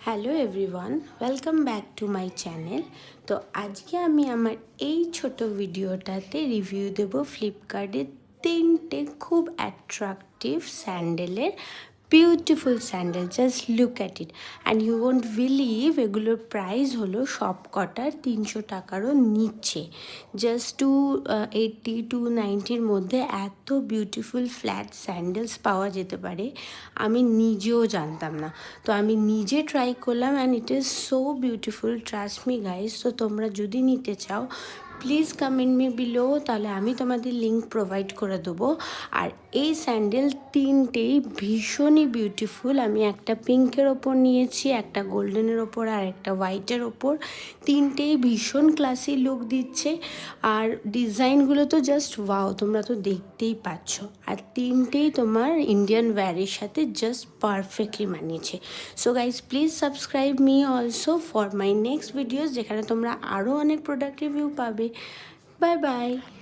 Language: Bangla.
Hello everyone, welcome back to my channel. তো আজকে আমি আমার এই ছোট ভিডিওটাতে রিভিউ দেব ফ্লিপকার্টের 3টে খুব অ্যাট্রাকটিভ স্যান্ডেলের beautiful sandal. Just look at it and you won't believe এগুলোর প্রাইস হলো সব কটার 300 টাকারও নিচে। জাস্ট 280 290-র মধ্যে এত বিউটিফুল ফ্ল্যাট স্যান্ডেলস পাওয়া যেতে পারে আমি নিজেও জানতাম না। তো আমি নিজে ট্রাই করলাম and it is so beautiful, trust me guys. তো তোমরা যদি নিতে চাও প্লিজ কমেন্ট মি বিলো, তাহলে আমি তোমাদের লিঙ্ক প্রোভাইড করে দেবো। আর এই স্যান্ডেল 3টেই ভীষণই বিউটিফুল। আমি একটা পিঙ্কের ওপর নিয়েছি, একটা গোল্ডেনের ওপর আর একটা হোয়াইটের ওপর। 3টেই ভীষণ ক্লাসি লুক দিচ্ছে আর ডিজাইনগুলো তো জাস্ট ওয়াও, তোমরা তো দেখতেই পাচ্ছ। আর 3টেই তোমার ইন্ডিয়ান ওয়্যারের সাথে জাস্ট পারফেক্টলি মানিয়েছে। So guys please subscribe me also for my next videos, যেখানে তোমরা আরও অনেক প্রোডাক্ট রিভিউ পাবে। Bye by.